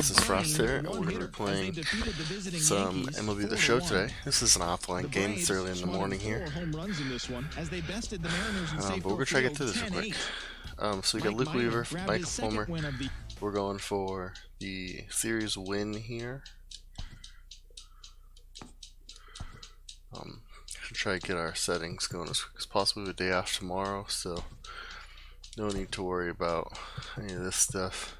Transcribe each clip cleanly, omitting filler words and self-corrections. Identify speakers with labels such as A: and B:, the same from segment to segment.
A: guys, it's Frost here, and we're going to be playing some MLB The Show today. This is an offline game, it's early in the morning here. But we're going to try to get through this real quick. So we got Luke Weaver, Michael Fulmer. We're going for the series win here. Try to get our settings going as quick as possible. We have a day off tomorrow, so no need to worry about any of this stuff.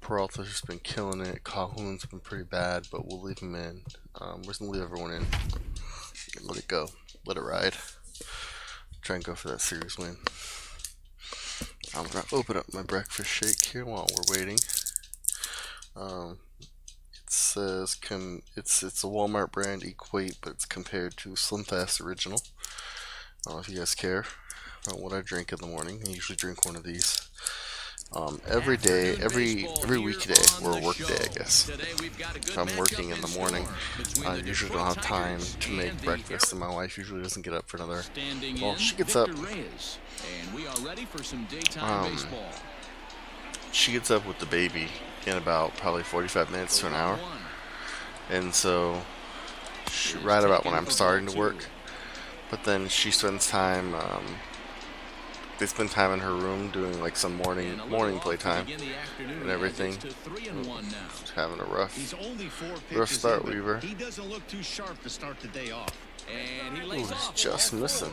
A: Peralta's just been killing it. Coughlin's been pretty bad, but we'll leave him in. We're just gonna leave everyone in. Let it go. Let it ride. Try and go for that series win. I'm gonna open up my breakfast shake here while we're waiting. It says it's a Walmart brand Equate, but it's compared to Slim Fast Original. I don't know if you guys care about what I drink in the morning. I usually drink one of these. Every day, every weekday, or work day, I guess. If I'm working in the morning, I usually don't have time to make breakfast, and my wife usually doesn't get up for another. Well, she gets up. She gets up with the baby in about probably 45 minutes to an hour, and so right about when I'm starting to work. But then she spends time. They spend time in her room doing like some morning playtime and everything. Just having a rough start, Weaver.
B: He doesn't look too sharp to start the day off.
A: Ooh, he's just missing.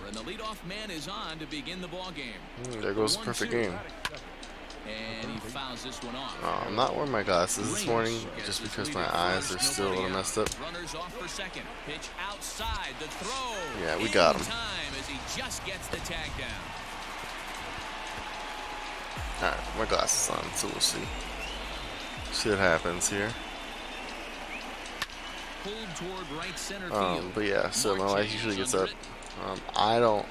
A: There goes the perfect game. I'm not wearing my glasses this morning just because my eyes are still a little messed up. Yeah, we got him. Alright, my glasses on, so we'll see. See what happens here. But yeah, so my wife usually gets up. I don't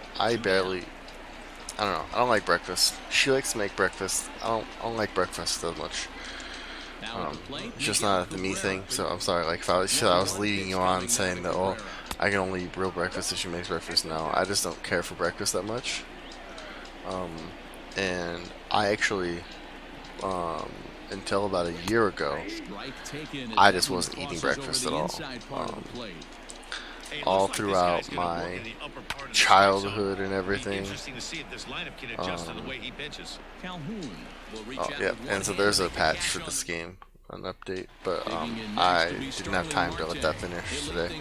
A: like breakfast. She likes to make breakfast. I don't like breakfast that much. It's just not the me thing, so I'm sorry. Like if I was leading you on saying that, oh, I can only eat real breakfast if she makes breakfast. No, I just don't care for breakfast that much. And I actually, until about a year ago, I just wasn't eating breakfast at all. All throughout my childhood and everything. Yeah, and so there's a patch for this game, an update, but I didn't have time to let that finish today.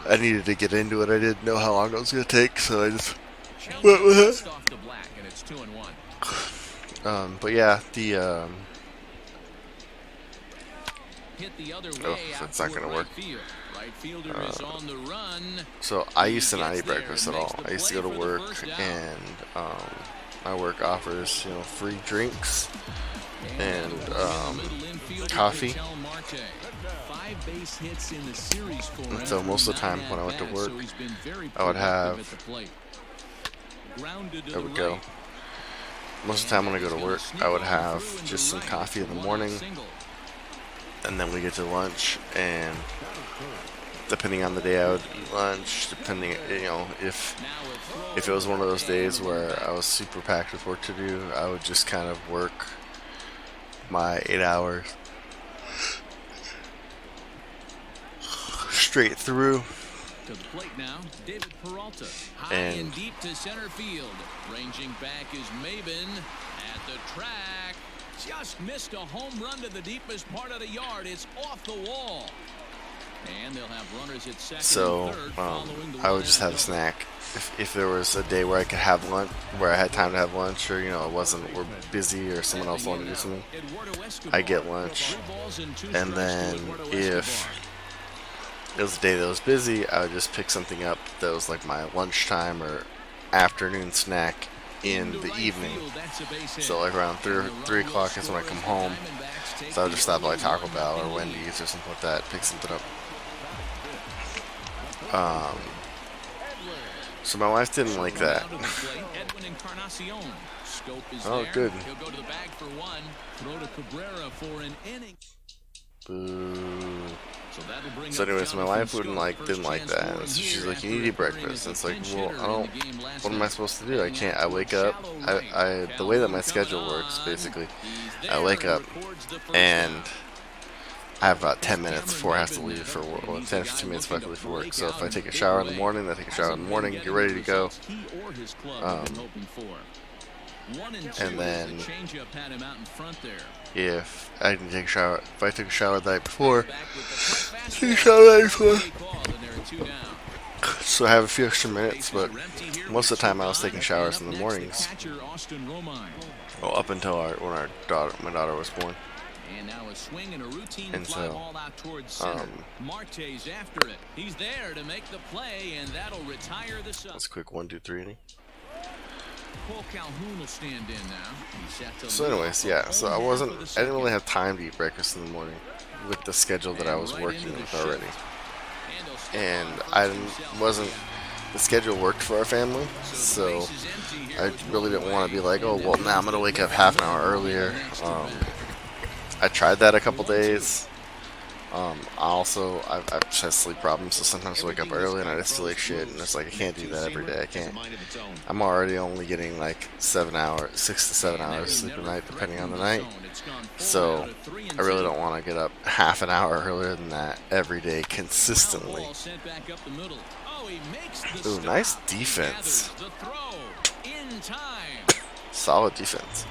A: I needed to get into it. I didn't know how long it was going to take, so I just went with it. But yeah, the oh, that's not gonna work. So I used to not eat breakfast at all. I used to go to work, and my work offers, free drinks and coffee. And so most of the time when I went to work, I would have. There we go. Most of the time when I go to work, I would have just some coffee in the morning, and then we get to lunch, and depending on the day I would eat lunch, depending, if it was one of those days where I was super packed with work to do, I would just kind of work my 8 hours straight through.
B: To the plate now, David Peralta. High
A: And
B: deep to center field. Ranging back is Maben at the track. Just missed a home run to the deepest part of the yard. It's off the wall. And they'll have runners at second and third following the
A: I would just have a snack. If there was a day where I could have lunch, where I had time to have lunch, or we're busy, or someone else wanted to do something, I get lunch. And then if it was a day that was busy, I would just pick something up that was like my lunchtime or afternoon snack in the evening. So like around 3 o'clock is when I come home. So I would just stop by Taco Bell or Wendy's or something like that, pick something up. So my wife didn't like that. Oh, good. Boo. So anyways, my wife didn't like that. And so she's like, you need to eat breakfast. And it's like, well, I don't. What am I supposed to do? I can't. I wake up. The way that my schedule works, basically, I wake up and I have about 10 minutes before I have to leave for work. Well, 10 15 minutes before I have to leave for work. So if I take a shower in the morning, I take a shower in the morning, get ready to go. And then if I can take a shower, if I took a shower the night before, take a shower the night before. So I have a few extra minutes, but most of the time I was taking showers in the mornings. Well, up until my daughter was born.
B: And now a swing and a routine
A: and
B: fly
A: so,
B: ball out towards center. Marte's after it. He's there to make the play, and that'll retire the sub.
A: That's a quick 1, 2, 3 inning.
B: Cole Calhoun will stand in now.
A: So anyways, yeah, so I didn't really have time to eat breakfast in the morning with the schedule that I was working with already. And the schedule worked for our family, so I really didn't want to be like, oh, well, now I'm going to wake up half an hour earlier. I tried that a couple days. I've just had sleep problems, so sometimes I wake up early and I just feel like shit, and it's like I can't do that every day. I can't. I'm already only getting like 6 to 7 hours sleep a night, depending on the night. So I really don't want to get up half an hour earlier than that every day consistently. Ooh, nice defense. Solid defense.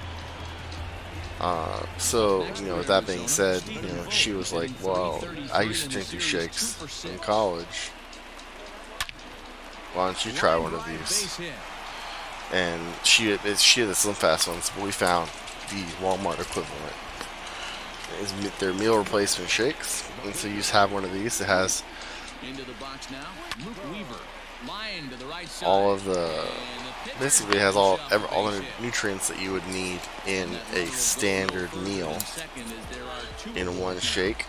A: So, with that being said, she was like, well, I used to drink these shakes in college. Why don't you try one of these? And she had the Slim Fast ones, but we found the Walmart equivalent. They're meal replacement shakes, and so you just have one of these. It has all of the, basically it has all the nutrients that you would need in a standard meal in one shake,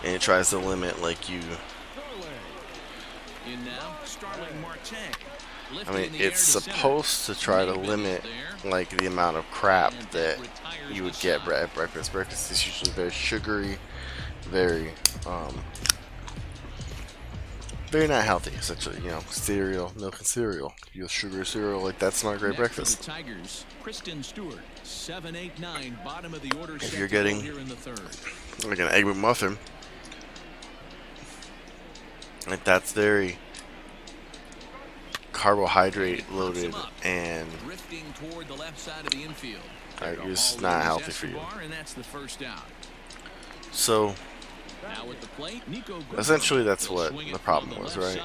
A: and it tries to limit it's supposed to try to limit the amount of crap that you would get at breakfast. Breakfast is usually very sugary, very not healthy, essentially. Cereal, milk and cereal. You sugar cereal, that's not a great breakfast. If you're getting like an Egg McMuffin, that's very carbohydrate loaded, and it's not healthy for you. So essentially, that's what the problem was, right?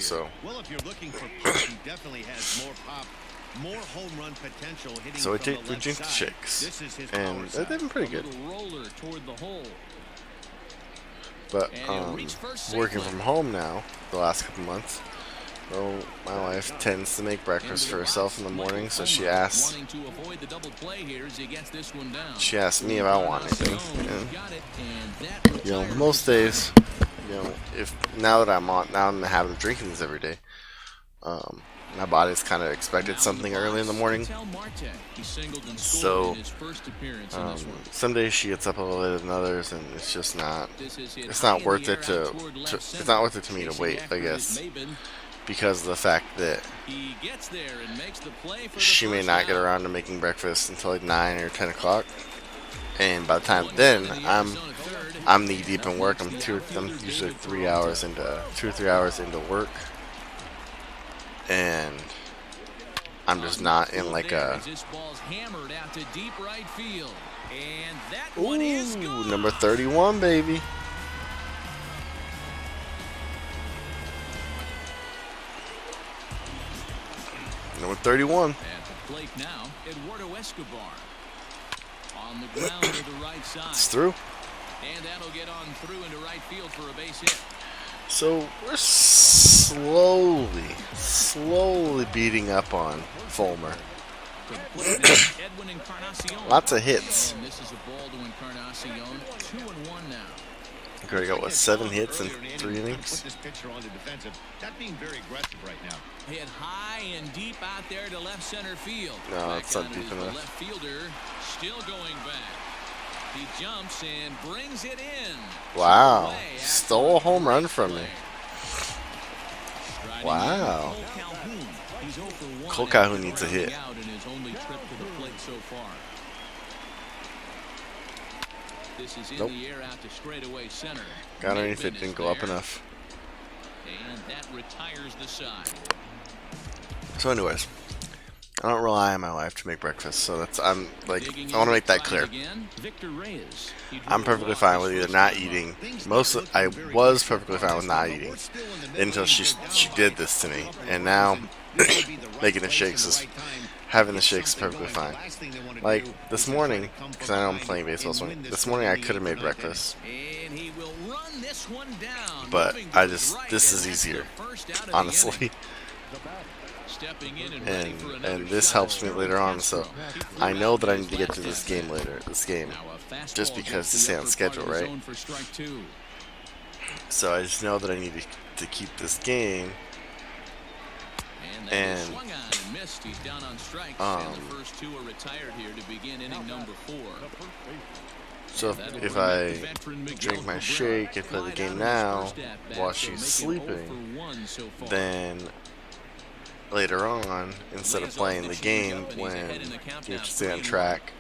A: So,
C: if you're looking for pitching, definitely has more pop, more home run potential.
A: So we drink the shakes, and they've been pretty good. But working from home now, the last couple months, well, my wife tends to make breakfast for herself in the morning, so she asked me if I want anything. And, most days, now that I'm having drinking these every day, my body's kind of expected something early in the morning. So some days she gets up a little later than others, and it's just not. It's not worth it it's not worth it to me to wait, I guess, because of the fact that she may not get around to making breakfast until 9 or 10 o'clock, and by the time then I'm knee deep in work. I'm usually 2 or 3 hours into work, and I'm just not in Ooh, number 31, baby. Number 31.
B: At the plate now, Eduardo Escobar on the ground to the right side.
A: It's through.
B: And that'll get on through into right field for a base hit.
A: So we're slowly beating up on Fulmer. Lots of hits.
B: And this is a ball to Encarnacion. 2-1 now.
A: He got 7 hits in 3 innings.
B: Hit high and deep out there to left center field.
A: No, it's not deep enough.
B: Left fielder still going back. He jumps and brings it in.
A: Wow. Stole a home run from me. Wow. Cole Calhoun needs a hit.
B: This is in
A: Nope.
B: the air out to straightaway center.
A: Got underneath it, didn't go up enough.
B: And that retires the side.
A: So anyways, I don't rely on my wife to make breakfast, so that's I want to make that clear. I'm perfectly fine with either not eating. I was perfectly fine with not eating until she did this to me, and now making the shakes is having the shakes is perfectly fine. Like this morning, because I know I'm playing baseball this morning. This morning I could have made breakfast, but this is easier, honestly. And this helps me later on, so I know that I need to get to this game just because to stay on schedule, right? So I just know that I need to keep this game, and so if I drink my shake and play the game now while she's sleeping, then later on, instead of playing the game when you have to stay on track,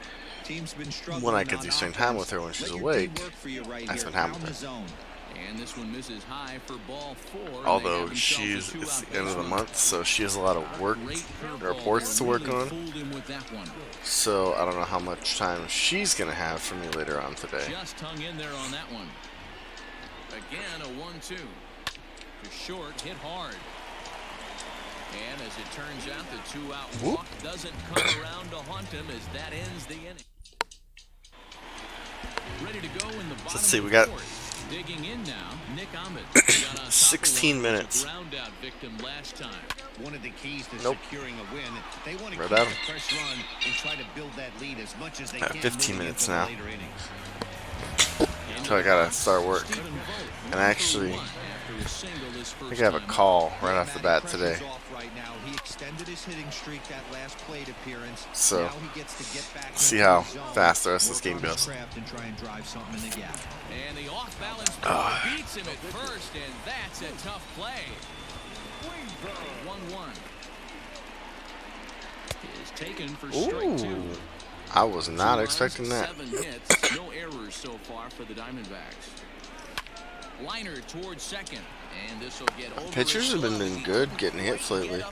A: when I could do spend time with her when she's awake, I spend time with her. Although it's the end of the month, so she has a lot of work reports to work on. So I don't know how much time she's gonna have for me later on today.
B: Just hung in there on that one. Again, a 1-2. To short, hit hard. And as it turns out, the two-out walk doesn't come around to haunt him as that ends the inning. Ready to go in the bottom.
A: Let's see, we got
B: digging in now. Nick Ahmed
A: 16 minutes.
B: Victim last time.
C: One of the keys to
A: Nope.
C: securing a win, they want to
A: Right
C: keep
A: at
C: a
A: him.
C: fresh run and try to build that lead as much as they can.
A: 15
C: moving
A: minutes
C: into the
A: now.
C: later innings.
A: So I gotta start work. And actually, I think I have a call right off the bat today. So, see how fast the rest of this game goes.
B: And the off-balance throw beats him at first, and that's a tough play. 1-1 is taken for strike two.
A: Ooh, I was not expecting that.
B: 7 hits, no errors so far for the Diamondbacks. Liner towards second, and this will get over.
A: Pitchers have been doing good getting hits lately.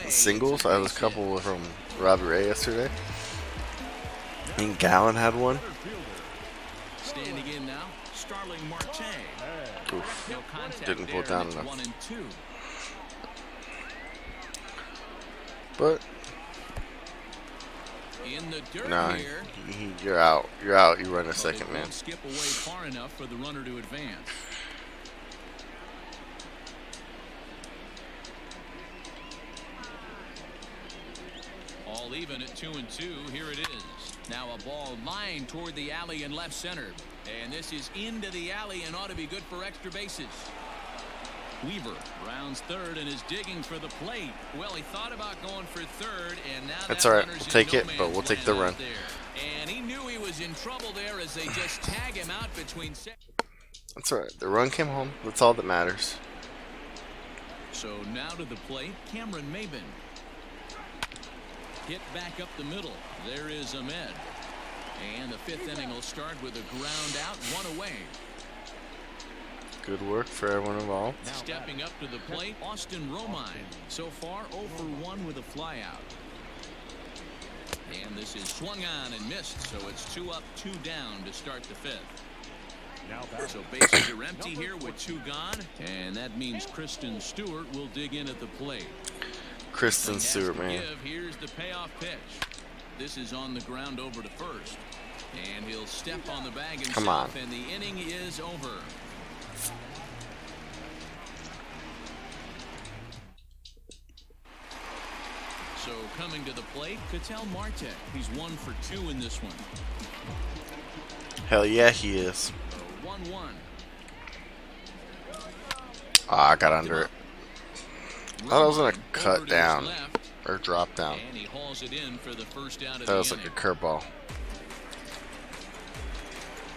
A: Singles, I was a couple from Robbie Ray yesterday. I think Gallen had one.
B: Standing in now, Starling Marte.
A: Oof,
B: No contact
A: didn't pull it
B: there,
A: down
B: and it's
A: enough.
B: 1-2.
A: But
B: In the dirt
A: nah,
B: here.
A: you're out. You're out. You run a second, man.
B: Won't skip away far enough for the runner to advance. All even at 2-2. Here it is. Now a ball lined toward the alley in left center. And this is into the alley and ought to be good for extra bases. Weaver rounds third and is digging for the plate. Well, he thought about going for third, and now
A: That's
B: that
A: all right.
B: runner's
A: We'll take
B: in
A: it,
B: no
A: but we'll
B: man's
A: take the
B: land
A: run.
B: out there. And he knew he was in trouble there as they just tag him out between.
A: That's all right. The run came home. That's all that matters.
B: So now to the plate, Cameron Maben. Hit back up the middle. There is Ahmed. And the fifth inning will start with a ground out, one away.
A: Good work for everyone involved.
B: Stepping up to the plate, Austin Romine. So far, 0 for 1 with a flyout. And this is swung on and missed, so it's 2 up, 2 down to start the fifth. So bases are empty here with 2 gone, and that means Kristen Stewart will dig in at the plate.
A: Kristen Stewart, man.
B: Here's the payoff pitch. This is on the ground over to first, and he'll step on the bag himself.
A: Come on.
B: And the inning is over. So coming to the plate, Ketel Marte. He's 1 for 2 in this one.
A: Hell yeah, he is.
B: 1-1.
A: I got under it. I thought I was gonna cut down or drop down.
B: And he hauls it in for the first out of
A: That
B: the
A: was like
B: inning.
A: a curveball.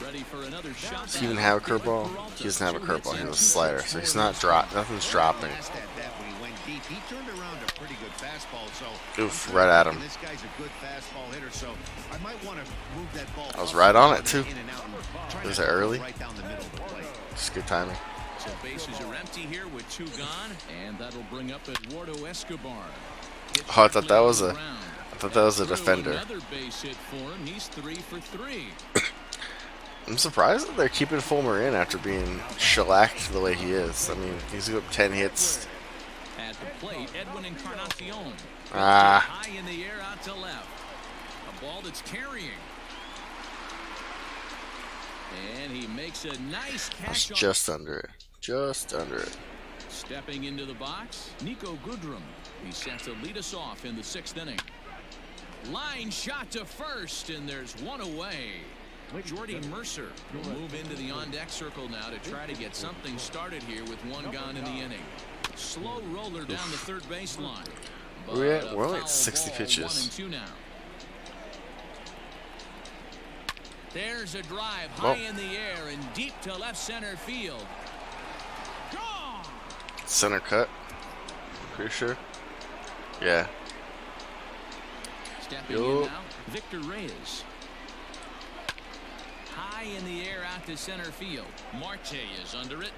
B: Ready for another shot.
A: Does he even have a curveball? He doesn't have a curveball. He has a slider, so he's not nothing's dropping.
C: Last at bat when he went deep, he turned around a pretty good fastball. So
A: Oof, right at him.
C: This guy's a good fastball hitter, so I might want to move that ball.
A: I was right on it too.
C: In and out and try
A: Was
C: not
A: it
C: to
A: early?
C: Right down the middle of the plate.
A: Just good timing.
B: So bases are empty here with 2 gone, and that'll bring up Eduardo Escobar.
A: Oh, I thought that was a defender.
B: Another base hit for him. He's 3 for 3.
A: I'm surprised that they're keeping Fulmer in after being shellacked the way he is. I mean, he's got 10 hits.
B: At the plate, Edwin Encarnacion.
A: Ah.
B: High in the air out to left. A ball that's carrying. And he makes a nice catch.
A: That's just under it. Just under it.
B: Stepping into the box, Nico Goodrum. He's set to lead us off in the 6th inning. Line shot to first, and there's one away. Jordy Mercer will move into the on-deck circle now to try to get something started here with 1 gone in the inning. Slow roller down the third baseline.
A: We're only at 60 pitches.
B: 1 and 2 now. There's a drive high in the air and deep to left center field. Gone.
A: Center cut. Pretty sure. Yeah.
B: Stepping in now, Victor Reyes. High in the air out to center field. Marte is under it.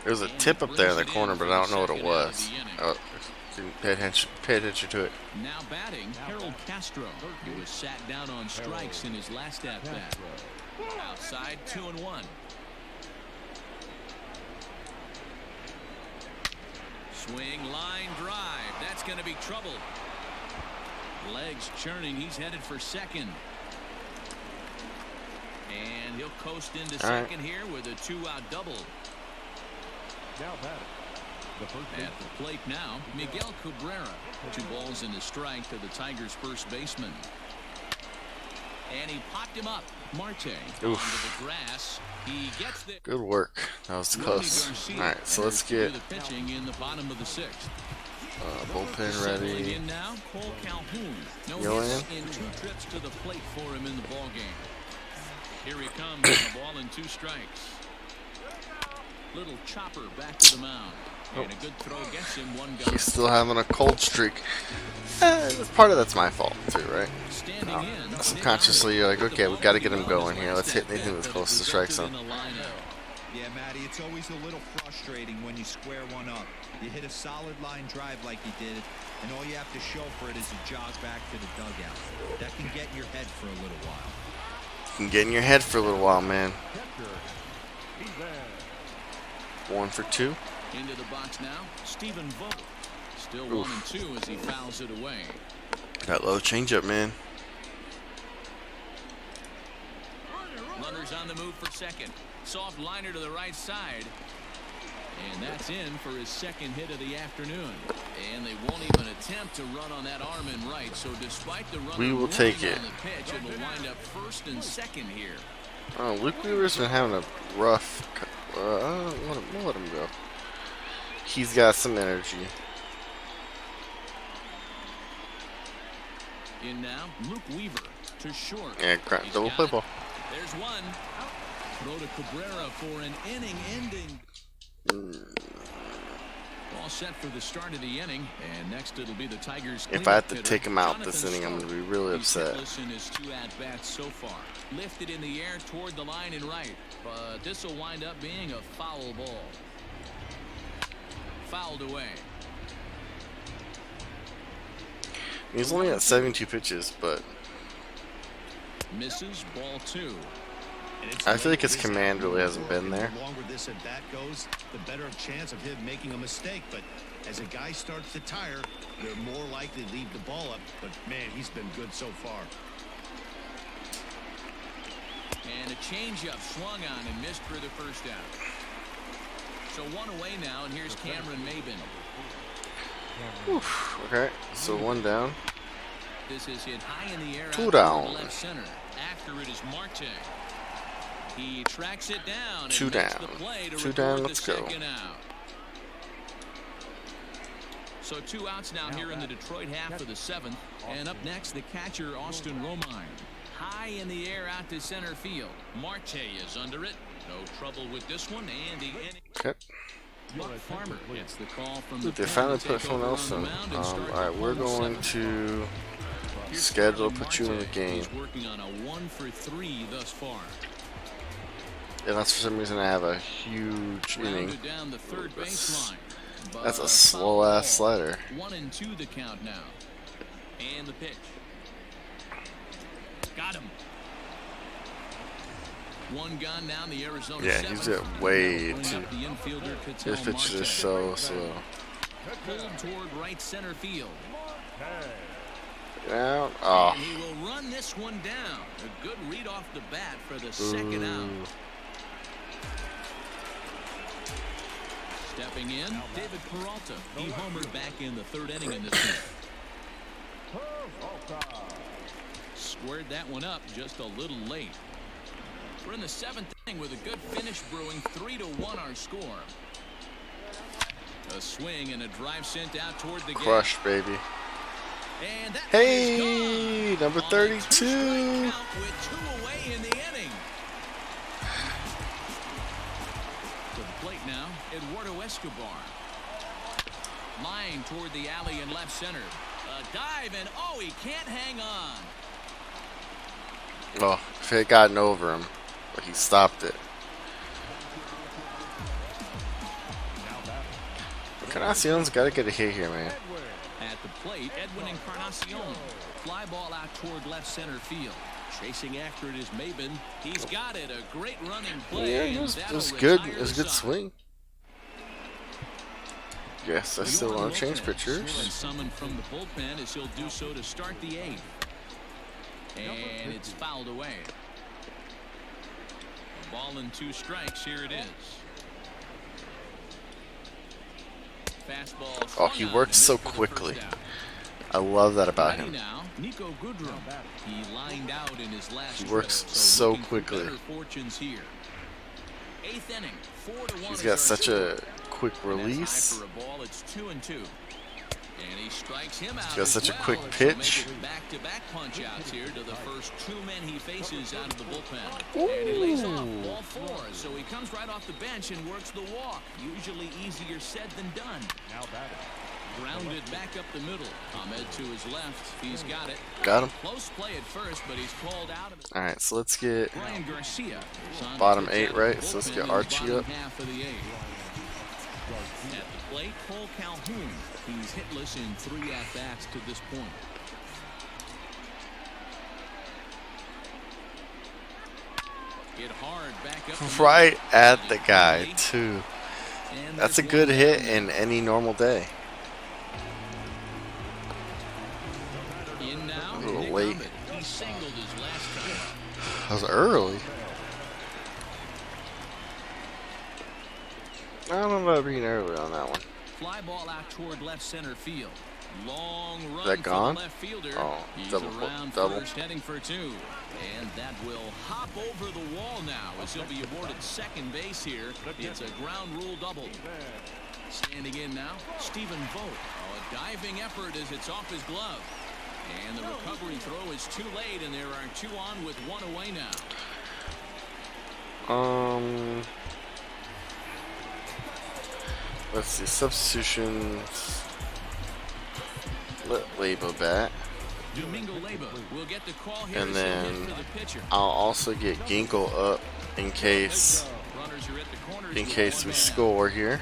A: There's a tip up there in the corner, but I don't know what it was. Oh, pay attention to it.
B: Now batting, Harold Castro. He was sat down on strikes in his last at-bat. Outside, 2-1. Swing, line drive. That's going to be trouble. Legs churning. He's headed for second. And he'll coast into second here with a 2-out double.
D: Now batting.
B: At the plate now, Miguel Cabrera. 2 balls and a strike to the Tigers' first baseman. And he popped him up. Marte onto the grass. He gets there.
A: Good work. That was close. All right, so let's get
B: the pitching in the bottom of the 6th.
A: bullpen ready.
B: In now, Cole Calhoun. No
A: Going
B: hits in 2 trips to the plate for him in the ball game. Here he comes on a ball and 2 strikes. Little chopper back to the mound. And a good throw gets him 1 gun.
A: He's still having a cold streak. Part of that's my fault too, right? Subconsciously, you're like, okay, we got to get him going here. Let's hit anything that's close to the strike zone.
E: Yeah, Matty, it's always a little frustrating when you square one up. You hit a solid line drive like he did, and all you have to show for it is a jog back to the dugout. That can get in your head for a little while.
A: Can get in your head for a little while, man. 1 for 2.
B: Into the box now, Stephen Vogt. Still 1 and 2 as he fouls it away.
A: That low changeup, man.
B: Runners on the move for second. Soft liner to the right side. And that's in for his 2nd hit of the afternoon. And they won't even attempt to run on that arm in right. So despite the run,
A: We will take it.
B: on the pitch, it will wind up 1st and 2nd here.
A: Oh, Luke Weaver's been having a rough. We'll let him go. He's got some energy.
B: In now, Luke Weaver to short.
A: Yeah, double play ball.
B: There's one. Throw to Cabrera for an inning-ending. All set for the start of the inning, and next it'll be the Tigers.
A: If I have to take him out this inning, I'm going to be really upset.
B: He's in his 2 at-bats so far. Lifted in the air toward the line and right, but this will wind up being a foul ball. Fouled away.
A: He's only at 72 pitches, but
B: Misses, ball 2.
A: I feel like his command really hasn't been there.
C: The longer this at bat goes, the better chance of him making a mistake. But as a guy starts to tire, they're more likely to leave the ball up. But man, he's been good so far.
B: And a changeup swung on and missed for the first out. So 1 away now, and here's Cameron Maybin.
A: Oof, okay, so 1 down.
B: This is hit high in the air.
A: 2
B: out
A: down.
B: left center. After it is Marte. He tracks it down.
A: 2
B: and
A: down.
B: makes the play to
A: 2
B: record
A: down.
B: the
A: Let's go.
B: 2nd out. So 2 outs now here in the Detroit half of the 7th. And up next, the catcher Austin Romine. high in the air out to center field. Marte is under it. No trouble with this one, and the inning.
A: Okay.
B: Buck Farmer gets the call from the
A: They finally put someone else in. Alright, we're going to schedule, put you in the game.
B: He's working on a 1-for-3 thus far.
A: Unless for some reason I have a huge inning.
B: Rounded down the third baseline.
A: That's a slow ass slider.
B: 1-2 the count now. And the pitch. Got him. One gone down the Arizona.
A: Yeah, he's at way too. His pitches are so slow.
B: Pulled toward right center field.
A: Down. Oh.
B: And he will run this one down. A good read off the bat for the second out. Stepping in, David Peralta. He homered back in the third inning in this game. Squared that one up just a little late. We're in the seventh inning with a good finish brewing. 3-1 our score. A swing and a drive sent out toward the
A: Crush, baby.
B: And that
A: hey, number 32.
B: With 2 away in the inning. To the plate now, Eduardo Escobar. Line toward the alley in left center. A dive, and oh, he can't hang on.
A: Oh, if it had gotten over him, but he stopped it. Encarnacion's got to get a hit here, man.
B: At the plate, Edwin Encarnacion. Fly ball out toward left center field. Chasing after it is Maben. He's got it. A great running play.
A: Yeah, it was good. It was a good swing. Yes, I still want to change pitchers.
B: And summoned from the bullpen as he'll do so to start the 8th. And it's fouled away. A ball and 2 strikes. Here it is. Fastball.
A: Oh, he works so quickly. I love that about him.
B: Now, Nico Goodrum. He lined out in his last
A: He works
B: trip,
A: so
B: looking for
A: quickly.
B: better fortunes here. 8th inning. 4-1.
A: He's got such a quick release.
B: For a ball, it's 2-2. And he strikes him out.
A: He's got such a
B: well,
A: quick
B: so
A: pitch.
B: making back-to-back punch-outs here to the first 2 men he faces out of the bullpen. And he lays off ball 4, so he comes right off the bench and works the walk. Usually easier said than done.
D: Now batting.
B: Grounded back up the middle. Ahmed to his left. He's got it.
A: Got him.
B: Close play at first, but he's called out of it.
A: All right, so let's get
B: Brian Garcia.
A: bottom 8, right? So let's get Archie up.
B: Half of the 8th. At the plate, Cole Calhoun. He's hitless in 3 at-bats to this point. Hit hard back up
A: Right at the guy, too. That's a good hit in any normal day.
B: In now,
A: A little
B: Nick
A: late.
B: Ahmed. He singled his last time.
A: That was early. I don't know about being early on that one.
B: Fly ball out toward left center field. Long run
A: that gone?
B: for the left fielder.
A: Oh,
B: He's
A: double.
B: around first, heading for 2. And that will hop over the wall now as he'll be aboarded second base here. It's a ground rule double. Standing in now, Stephen Vogt. A diving effort as it's off his glove. And the recovery throw is too late, and there are 2 on with 1 away now.
A: Let's see, substitutions. Let Labo bat.
B: Domingo Leyba will get the call here.
A: And
B: as he'll
A: then
B: hit for the pitcher.
A: I'll also get Ginkle up in case
B: Runners are at the corners
A: we
B: with 1 man.
A: score here.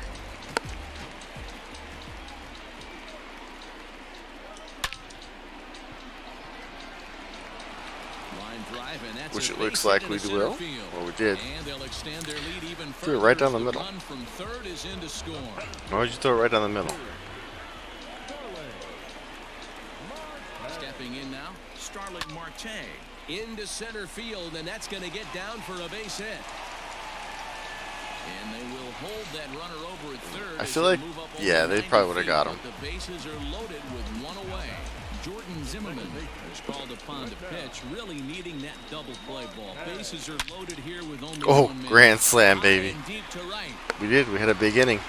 B: Line drive, and that's
A: Which
B: a
A: it looks
B: base
A: like
B: hit
A: we
B: into center
A: will.
B: field.
A: Or we did.
B: And they'll extend their lead even
A: Threw it
B: further
A: right down
B: as
A: the middle.
B: run from third is in to score.
A: Why would you throw it right down the middle?
B: Stepping in now, Starling Marte into center field, and that's going to get down for a base hit. And they will hold that runner over at third.
A: I
B: as
A: feel
B: they
A: like,
B: move up over
A: yeah, they
B: 90
A: probably would have
B: feet,
A: got him.
B: but the bases are loaded with 1 away. Jordan Zimmerman is called upon to pitch, really needing that double play ball. Bases are loaded here with only
A: Oh,
B: 1 man.
A: grand slam,
B: High
A: baby.
B: and deep to right.
A: We did. We had a big inning.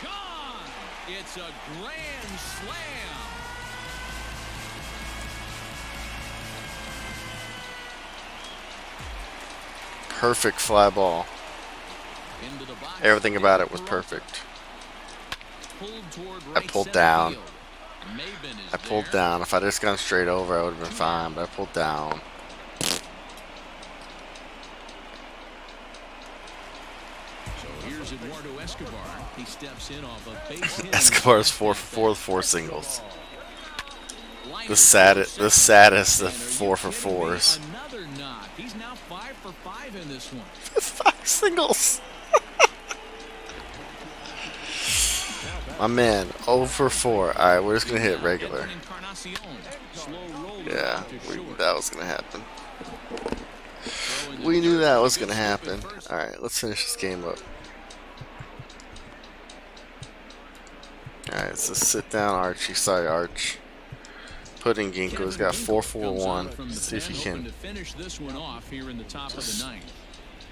B: Gone! It's a grand slam.
A: perfect fly ball.
B: Into the box.
A: Everything about it was perfect.
B: Pulled toward
A: I
B: right
A: pulled
B: center
A: down.
B: field. Maben is
A: I pulled
B: there.
A: down. If I just gone straight over, I would have been fine. But I pulled down.
B: So here's Eduardo Escobar. He steps in off a base hit.
A: Escobar's 4 for 4 with 4 singles. The saddest of 4 for 4s.
B: Another knock. He's now 5 for 5 in this one.
A: 5 singles. My man, 0 for 4. Alright, we're just going to hit regular. Yeah, that was going to happen. We knew that was going to happen. Alright, let's finish this game up. Alright, so sit down, Archie. Sorry, Arch. Pudding Ginkgo's got 4-4-1. Let's see if he can just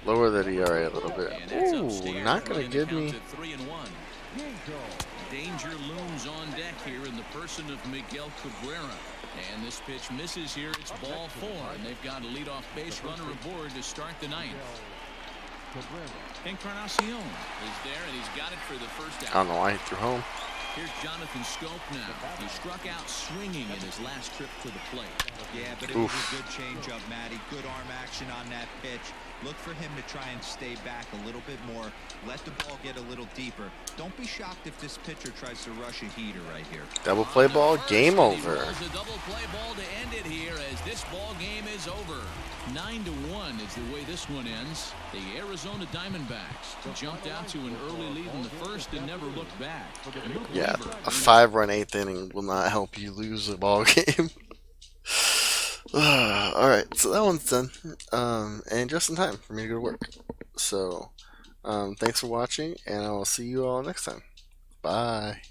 A: lower that ERA a little bit. Ooh, not going to give me...
B: Danger looms on deck here in the person of Miguel Cabrera. And this pitch misses here. It's ball 4. And they've got a leadoff base runner aboard to start the ninth. Encarnacion is there, and he's got it for the first out.
A: I don't know why he threw home.
B: Here's Jonathan Scope now. He struck out swinging in his last trip to the plate.
E: Yeah, but it was a good changeup, Matty. Good arm action on that pitch. Look for him to try and stay back a little bit more. Let the ball get a little deeper. Don't be shocked if this pitcher tries to rush a heater right here.
A: Double play ball, game over.
B: A double play ball to end it here as this ball game is over. 9-1 is the way this one ends. The Arizona Diamondbacks jumped out to an early lead in the first and never looked back.
A: Yeah, a 5-run 8th inning will not help you lose a ball game. Alright, so that one's done. And just in time for me to go to work. So, thanks for watching, and I will see you all next time. Bye.